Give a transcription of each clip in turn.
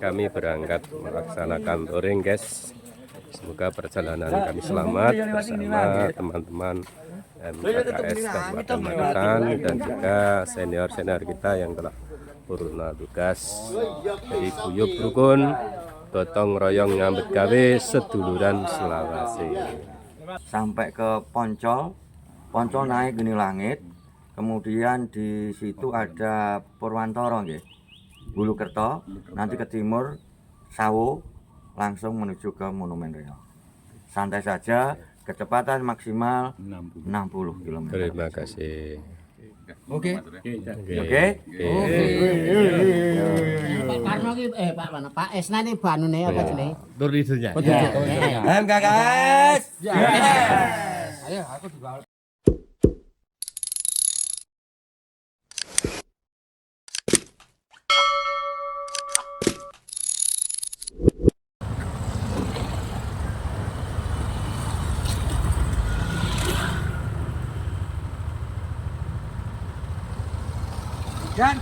kami berangkat melaksanakan touring guys. Semoga perjalanan kami selamat bersama teman-teman MKS Kabupaten Magetan dan juga senior-senior kita yang telah purna tugas dari Guyub Rukun gotong royong nyambut gawe seduluran Sulawesi. Sampai ke Poncol naik Geni Langit, kemudian di situ ada Purwantoro nggih. Bulukerto, nanti ke timur Sawo, langsung menuju ke Monumen Reo. Santai saja, kecepatan maksimal 60 km. Terima kasih. Oke. Oke. Pak Esna ini banune apa jenenge? Tur lidernya. MKS. Ayo aku juga. Dan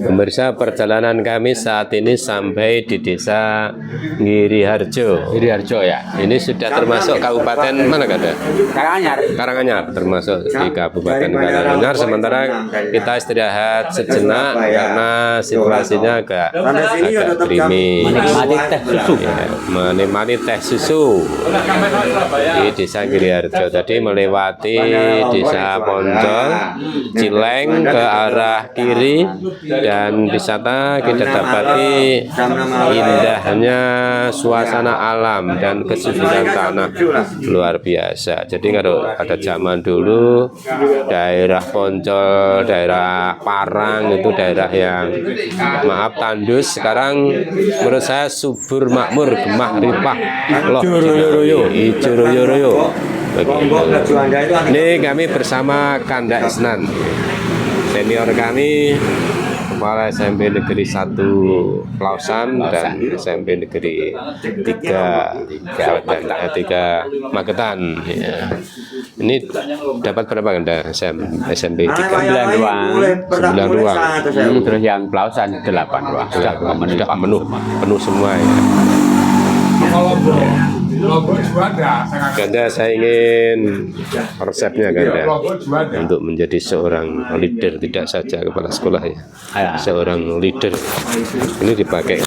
Pemirsa, perjalanan kami saat ini sampai di desa Ngiriharjo. Harjo ya. Ini sudah termasuk kabupaten mana kada? Karanganyar. Karanganyar, termasuk di kabupaten Karanganyar. Sementara kita istirahat sejenak karena situasinya agak creamy. Menikmati teh susu. Ya, menikmati teh susu di desa Ngiriharjo. Tadi melewati desa Poncol, Cileng ke arah kiri, dan di sana kita dapati indahnya suasana alam dan kesuburan tanah luar biasa. Jadi kalau pada zaman dulu daerah Poncol, daerah Parang itu daerah yang maaf tandus, sekarang menurut saya subur makmur, gemah ripah, loh ijo royo. Ini kami bersama Kanda Isnan, senior kami, Kepala SMP Negeri 1 Plausan dan SMP Negeri 3 Magetan. Ya. Ini dapat berapa Anda SMP 3? 9 ruang. Terus yang Plausan 8 ruang. Sudah penuh semua ya. Ganda, saya ingin resepnya Ganda untuk menjadi seorang leader, tidak saja kepala sekolah ya, seorang leader. Ini dipakai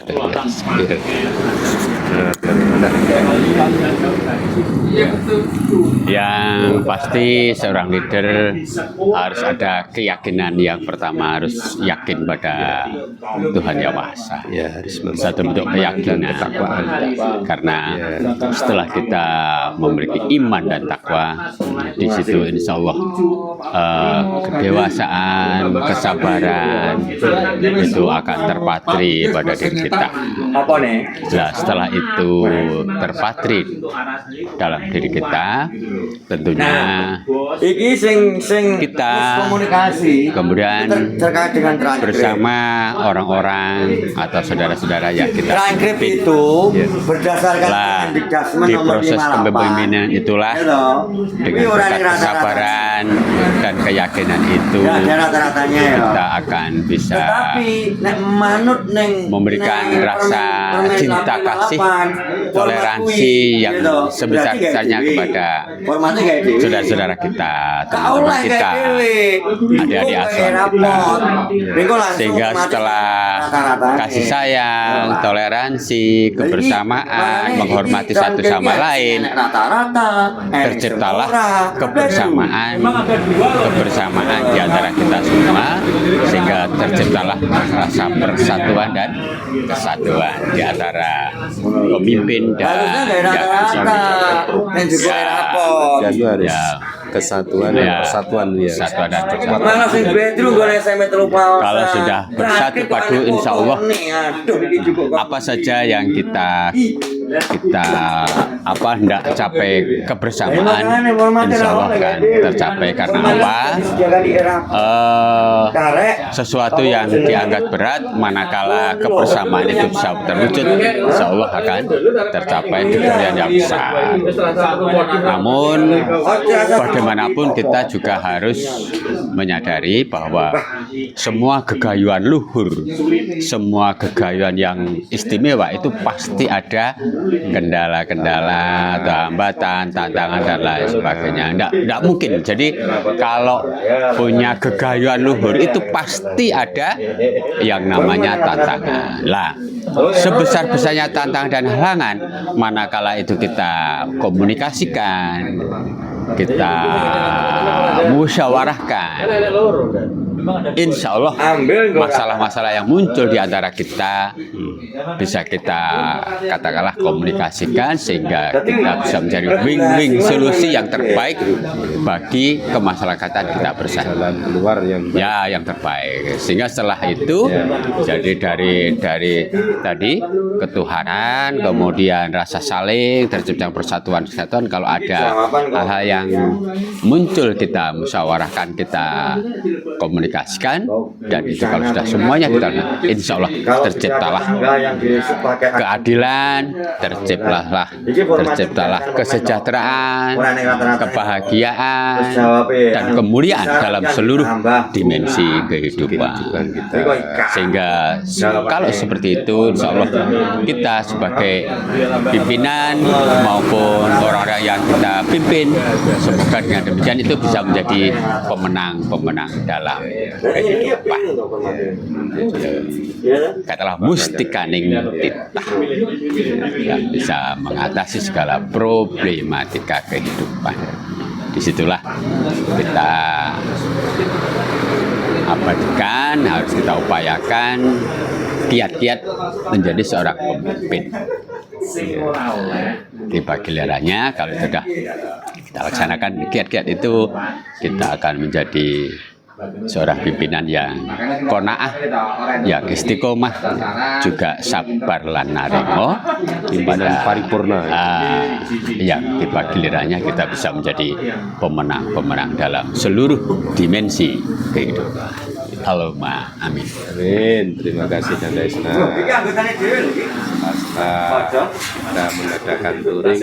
Yang pasti seorang leader harus ada keyakinan. Yang pertama harus yakin pada Tuhan Yang Maha Esa. ya, harus Satu bentuk keyakinan, karena setelah kita memiliki iman dan takwa, di situ insya Allah kedewasaan, kesabaran itu akan terpatri pada diri kita. Nah, setelah itu terpatri dalam diri kita, tentunya kita kemudian bersama orang-orang atau saudara-saudara yang kita itu berdasarkan di proses kepemimpinan itulah dengan berkat kesabaran dan keyakinan itu kita akan bisa memberikan rasa cinta kasih, toleransi yang sebesar-besarnya kepada saudara-saudara kita, teman-teman kita, adik-adik asuhan kita, sehingga setelah kasih sayang, toleransi, kebersamaan, menghormati satu sama lain, terciptalah kebersamaan di antara kita semua, sehingga terciptalah rasa persatuan dan kesatuan di antara pemimpin dan kesatuan dan persatuan ya. Kesatuan dan persatuan. Kalau sudah bersatu padu, insya Allah apa saja yang kita kita hendak capai kebersamaan, insya Allah akan tercapai. Karena apa? Sesuatu yang dianggap berat, manakala kebersamaan itu bisa terwujud, insya Allah akan tercapai di kemudian yang besar. Namun bagaimanapun kita juga harus menyadari bahwa semua gegayuhan luhur, semua gegayuhan yang istimewa itu pasti ada kendala-kendala, hambatan, tantangan dan lain sebagainya. Tidak mungkin. Jadi kalau punya gegayuhan luhur itu pasti ada yang namanya tantangan. Lah, sebesar-besarnya tantangan dan halangan, manakala itu kita komunikasikan, kita musyawarahkan, insya Allah masalah-masalah yang muncul di antara kita bisa kita katakanlah komunikasikan sehingga kita bisa mencari win-win solusi yang terbaik bagi kemasyarakatan kita bersama. Jalan keluar yang terbaik. Sehingga setelah itu jadi dari tadi ketuhanan, kemudian rasa saling, tercipta persatuan-kesatuan. Kalau ada hal-hal yang muncul kita musyawarahkan, kita komunikasikan, dan itu kalau sudah semuanya kita insya Allah terciptalah keadilan, terciptalah kesejahteraan, kebahagiaan, dan kemuliaan dalam seluruh dimensi kehidupan kita. Sehingga kalau seperti itu, insya Allah kita sebagai pimpinan maupun orang-orang yang kita pimpin, semoga dengan demikian itu bisa menjadi pemenang-pemenang dalam kehidupan. Katalah mustikaning titah yang bisa mengatasi segala problematika kehidupan. Disitulah kita abadikan, harus kita upayakan kiat-kiat menjadi seorang pemimpin. Tiba gilirannya kalau sudah kita laksanakan kiat-kiat itu, kita akan menjadi seorang pimpinan yang qanaah, yang istiqomah, juga sabar lan narimo, pimpinan paripurna. Yang tiba gilirannya kita bisa menjadi pemenang-pemenang dalam seluruh dimensi kehidupan. Allahumma amin. Amin. Terima kasih Canda Isna. Setelah kita mengadakan touring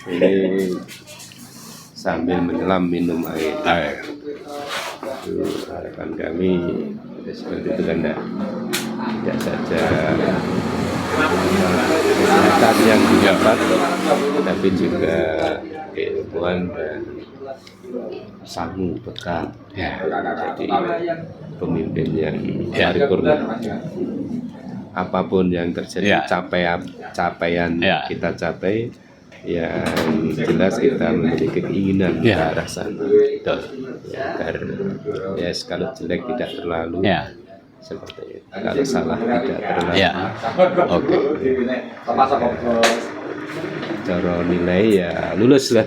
ini sambil menyelam minum air. Itu harapan kami seperti itu kan, tidak saja kesehatan yang didapat, tapi juga keilmuan dan sangu bekal jadi pemimpin yang paripurna. Apapun yang terjadi, capaian kita capai, yang jelas kita memiliki keinginan ke arah sana, agar kalau jelek tidak terlalu, seperti itu. Kalau salah tidak terlalu. Oke. Cara nilai ya lulus lah.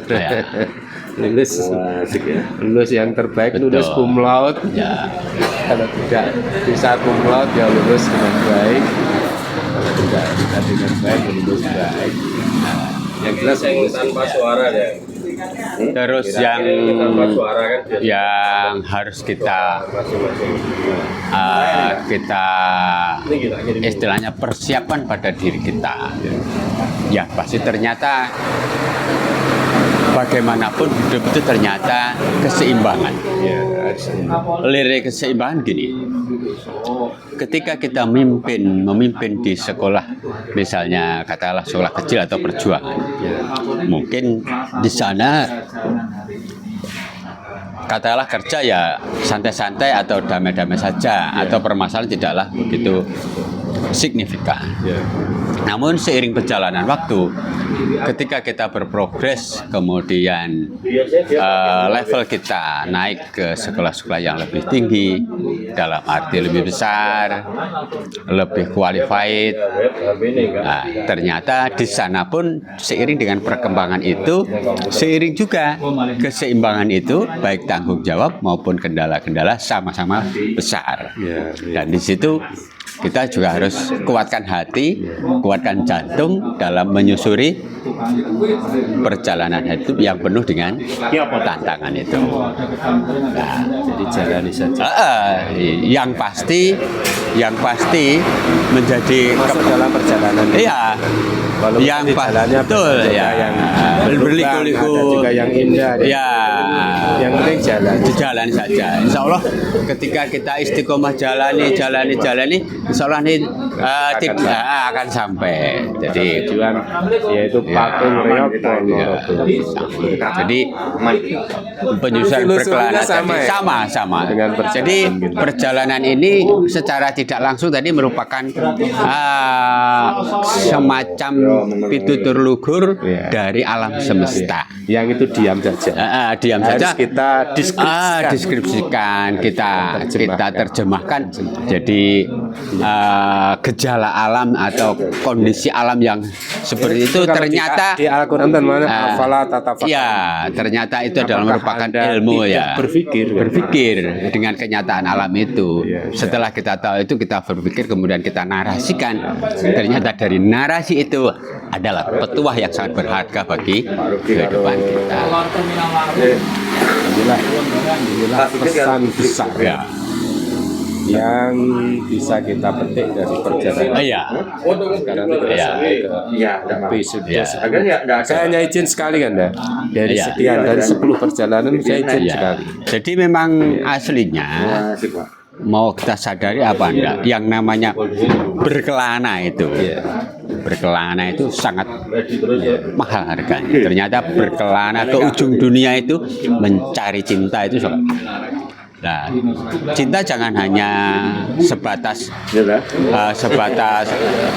Lulus yang terbaik. Betul. Lulus cum laude. Kalau tidak bisa cum laude ya lulus dengan baik. Kalau tidak bisa dengan baik lulus baik. Yang jelas lulus tanpa suara ya. Terus yang harus kita istilahnya persiapan pada diri kita, ya pasti ternyata bagaimanapun hidup itu ternyata keseimbangan. Lirik keseimbangan gini, ketika kita memimpin di sekolah, misalnya katakanlah sekolah kecil atau perjuangan, mungkin di sana katakanlah kerja ya santai-santai atau damai-damai saja, atau permasalahan tidaklah begitu signifikan. Namun seiring perjalanan waktu, ketika kita berprogres, kemudian level kita naik ke sekolah-sekolah yang lebih tinggi, dalam arti lebih besar, lebih qualified. Nah, ternyata di sana pun seiring dengan perkembangan itu, seiring juga keseimbangan itu, baik tanggung jawab maupun kendala-kendala sama-sama besar. Dan di situ kita juga harus harus kuatkan hati, kuatkan jantung dalam menyusuri perjalanan hidup yang penuh dengan tantangan itu. Nah, Jadi jalani saja. yang pasti menjadi Masuk dalam perjalanan. iya, Walaupun yang di jalannya betul ada ya, yang berliku-liku, ada juga yang indah. ya, Yang penting jalan. jalan saja. Insya Allah ketika kita istiqomah jalani, insya Allah ini akan sampai. Jadi Tujuan yaitu patung reok ponorogo. jadi penyusunan Filosofinya berkelana sama ya? sama. Dengan perjalanan Jadi gitu. perjalanan ini secara tidak langsung tadi merupakan semacam pitutur luhur Iya. dari alam semesta. Yang itu diam saja. Diam Harus saja kita deskripsikan, kita terjemahkan jadi gejala alam atau kondisi alam yang seperti itu Kalau ternyata di Al-Quran dan mana afala tatafakkarun. ya ternyata itu adalah Apakah merupakan Anda ilmu tidak ya berpikir? dengan kenyataan alam itu. Iya. Setelah kita tahu itu kita berpikir kemudian kita narasikan, ternyata dari narasi itu adalah petuah yang sangat berharga bagi kehidupan kita. Inilah pesan besar Ya. yang bisa kita petik dari perjalanan. Iya. Sekarang itu kita Iya. sampai ke episode Iya. 10. Saya hanya izin sekali kan, Dah. Dari Iya. sekian, dari 10 perjalanan saya izin Iya. sekali. Jadi memang aslinya mau kita sadari apa enggak, yang namanya berkelana itu, berkelana itu sangat mahal harganya. Ternyata berkelana ke ujung dunia itu mencari cinta itu sangat. Nah, cinta jangan hanya sebatas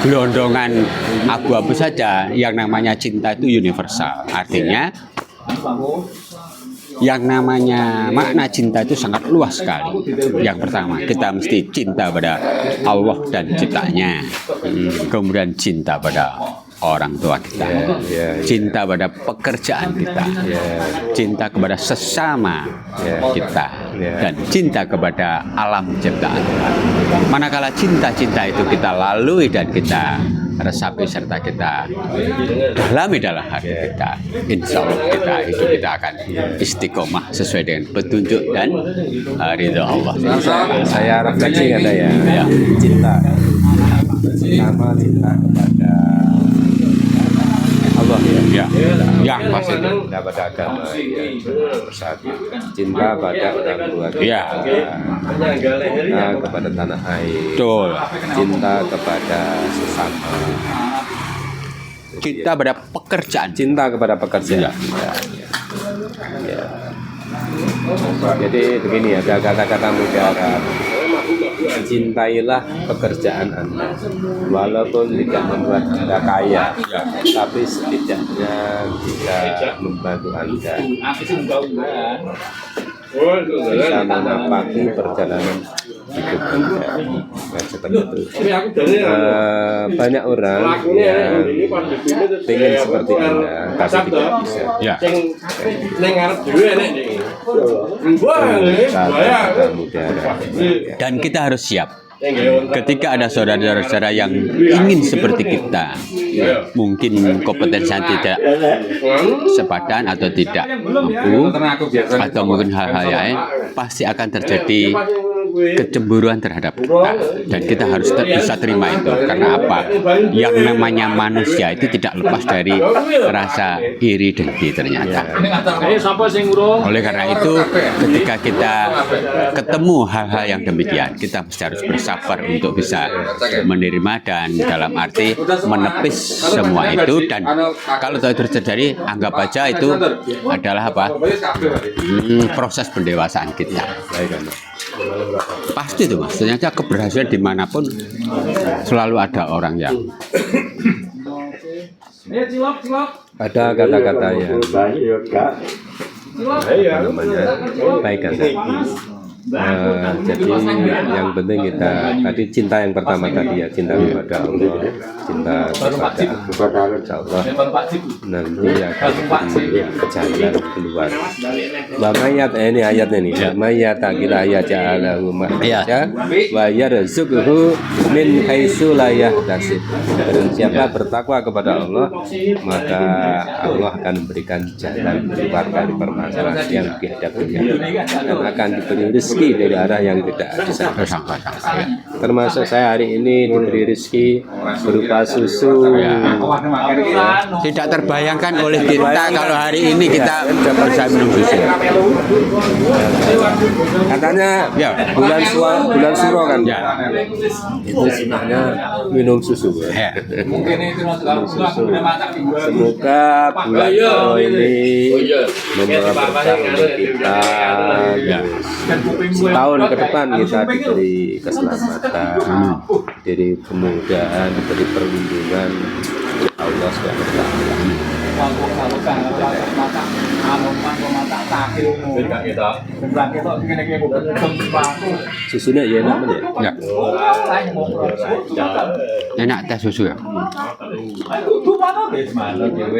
gelondongan abu-abu saja. Yang namanya cinta itu universal. Artinya yang namanya makna cinta itu sangat luas sekali. Yang pertama, kita mesti cinta pada Allah dan ciptanya. Kemudian cinta pada orang tua kita, cinta pada pekerjaan kita, cinta kepada sesama kita, dan cinta kepada alam ciptaan. Manakala cinta-cinta itu kita lalui dan kita resapi serta kita dalami dalam hati kita, insya Allah hidup kita akan istiqomah sesuai dengan petunjuk dan ridho Allah. Saya refleksi ada ya. Ya. Cinta. Pertama cinta kepada Allah ya. Ya, pasti. Cinta pada agama ya. Bersatu. Cinta pada orang tua kita. Ya. Cinta kepada tanah air. Betul. Cinta kepada sesama. Cinta pada pekerjaan. Cinta kepada pekerjaan. Ya. Jadi begini, ada kata-kata mutiara. Cintailah pekerjaan Anda, walaupun tidak membuat Anda kaya, tapi setidaknya bisa membantu Anda bisa menapaki perjalanan hidup Anda. Nah, seperti itu. Banyak orang yang ingin seperti Anda, tapi tidak bisa. Ya. Kata-kata mutiara. Dan kita harus siap. Ketika ada saudara-saudara yang ingin seperti kita, mungkin kompetensinya tidak sepadan atau tidak mampu, atau mungkin hal-hal lain, pasti akan terjadi kecemburuan terhadap kita, dan kita harus bisa terima itu. Karena apa? Yang namanya manusia itu tidak lepas dari rasa iri dengki ternyata. Oleh karena itu, ketika kita ketemu hal-hal yang demikian, kita mesti harus bersabar untuk bisa menerima dan dalam arti menepis semua itu. Dan kalau itu terjadi, anggap aja itu adalah apa? Proses pendewasaan kita. Pasti itu Mas, ternyata keberhasilan dimanapun selalu ada orang yang Ada kata-kata yang apa namanya baik kan? Jadi yang penting kita tadi cinta yang pertama tadi ya, cinta kepada Allah, cinta kepada Allah, nanti akan jalan keluar. Mayat ini ayatnya nih, mayat kita ayat ja'alahu mahraja wa yarzuquhu min haitsu la yahtasib. Dan siapa bertakwa kepada Allah, maka Allah akan memberikan jalan keluar dari permasalahan yang dihadapinya dan akan diberi rezeki dari arah yang tidak disangka. Termasuk saya hari ini diberi rezeki berupa susu. Tidak terbayangkan oleh kita kalau hari ini kita bisa minum susu. Katanya Ya. bulan suro kan, Ya. itu sunahnya minum susu. Ya. Minum susu. Semoga bulan suro ini membawa berkah untuk kita. Ya. Setahun ke depan kita diberi keselamatan, diberi kemudahan, diberi perlindungan Allah SWT. Susunya ya enak ya. Ya. Enak teh susu ya.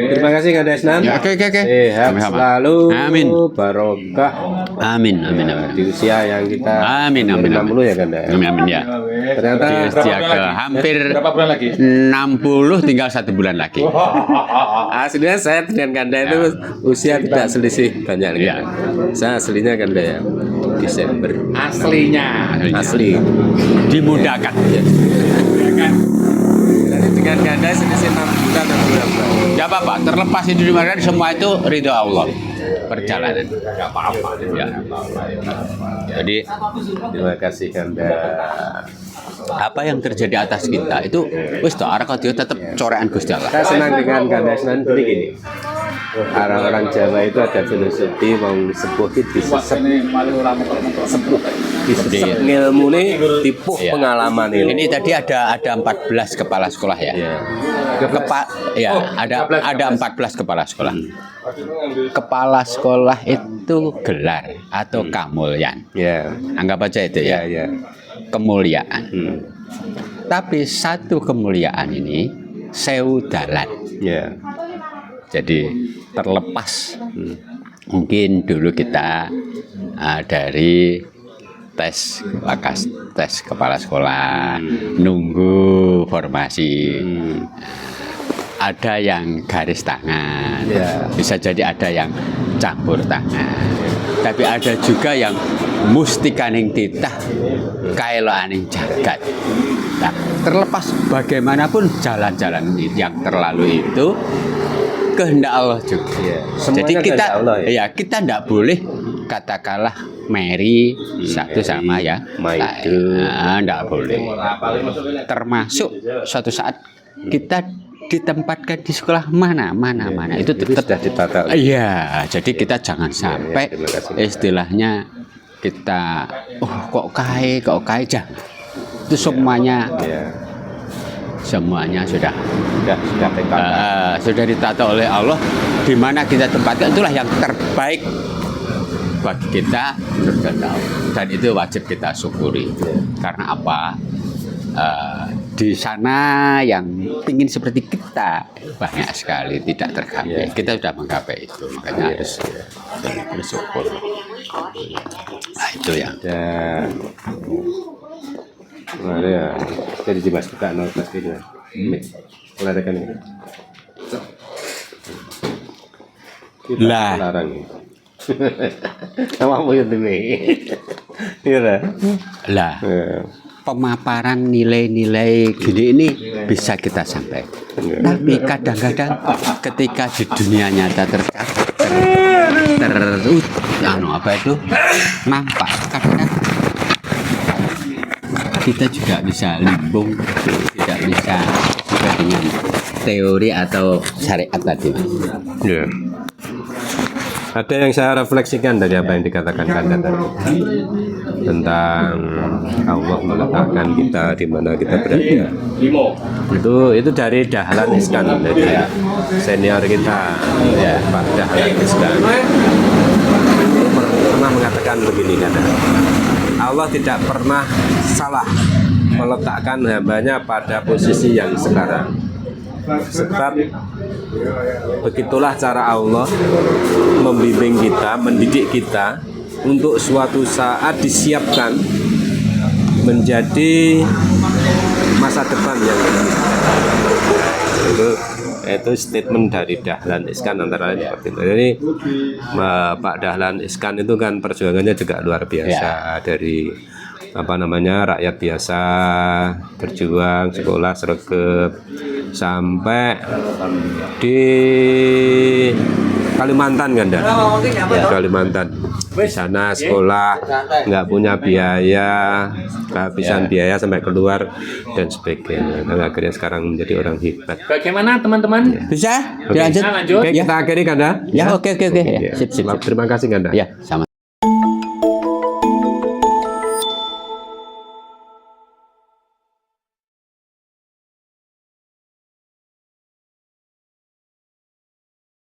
Terima kasih Kak Desnan. Ya, oke. Sehat Sama-sama. selalu. Amin. Barokah Amin. di usia yang kita Amin. 50 ya kan. Amin ya. Ternyata Di usia ke hampir Berapa bulan lagi? 60 tinggal 1 bulan lagi. aslinya saya dengan Kanda itu usia tidak selisih banyak Ya. Saya aslinya Kanda ya Desember. Aslinya. Asli. Dimudahkan. Jadi dengan Kanda selisih 6 bulan atau berapa? Ya apa-apa, terlepas itu dimudahkan, semua itu ridho Allah. Perjalanan. Ya. Jadi Terima kasih Kanda. apa yang terjadi atas kita itu wis to arek dia tetap corekan Gusti Allah. Saya senang dengan Kanda Desnan jadi gini. Orang-orang Jawa itu ada filosofi mau sepuh itu disesep sepuh disesep ilmu ini tipuh Iya. pengalaman ini. Ini tadi ada 14 kepala sekolah ya. Ya. Ya, ada 14 kepala sekolah. Kepala sekolah itu gelar atau kamulyan. Ya. Anggap aja itu Ya, ya. ya. Kemuliaan. Tapi Tapi satu kemuliaan ini sewu dalan. ya. Jadi terlepas mungkin dulu kita dari tes kepala sekolah nunggu formasi. Ada yang garis tangan, Ya. bisa jadi ada yang campur tangan, tapi ada juga yang mustikaning titah kaeloaning jagat. Nah, terlepas bagaimanapun jalan-jalan yang terlalu itu kehendak Allah juga. Ya. Jadi Semuanya kita kehendak Allah, ya? kita tidak boleh katakanlah Mary satu sama ya, Maidu. tidak boleh. Termasuk suatu saat kita ditempatkan di sekolah mana itu tetap sudah ditata. Iya, jadi kita jangan sampai terima kasih. istilahnya kita kok kai jangan. Itu semuanya Ya. semuanya sudah Ditata. sudah ditata oleh Allah. Di mana kita tempatkan itulah yang terbaik bagi kita menurut Allah. Dan itu wajib kita syukuri. Karena apa? Di sana yang ingin seperti kita banyak sekali tidak tergapai. Kita sudah menggapai itu, makanya harus bersyukur. Nah, itu ya. Dan ada ya. Jadi dimasukkan notas gitu. Mulai kan ini. Kita Lah. larang. Sama mau yang demi. Iya lah. Lah, Ya. pemaparan nilai-nilai gini ini bisa kita sampaikan. Tapi kadang-kadang ketika di dunia nyata apa itu nampak kadang kita juga bisa limbung, tidak bisa juga dengan teori atau syariat tadi, Mas. Ya. Ada yang saya refleksikan dari apa yang dikatakan Kanda tadi tentang Allah meletakkan kita di mana kita berada. Itu dari Dahlan Iskan, dari senior kita, ya, Pak Dahlan Iskan. Pernah mengatakan begini, Kanda. Allah tidak pernah salah meletakkan hambanya pada posisi yang sekarang. Sebab begitulah cara Allah membimbing kita, mendidik kita untuk suatu saat disiapkan menjadi masa depan yang itu statement dari Dahlan Iskan antara lain seperti itu. Jadi Pak Dahlan Iskan itu kan perjuangannya juga luar biasa, dari rakyat biasa berjuang sekolah sregep sampai di Kalimantan kan dah? Kalimantan. Di sana sekolah nggak punya biaya, kehabisan biaya sampai keluar dan sebagainya. Dan akhirnya sekarang menjadi orang hebat. Bagaimana teman-teman? Bisa Oke. dilanjut? Lanjut. Oke, kita akhiri kan dah? Ya, oke. Ya, sip. Terima kasih kan dah? Ya, sama.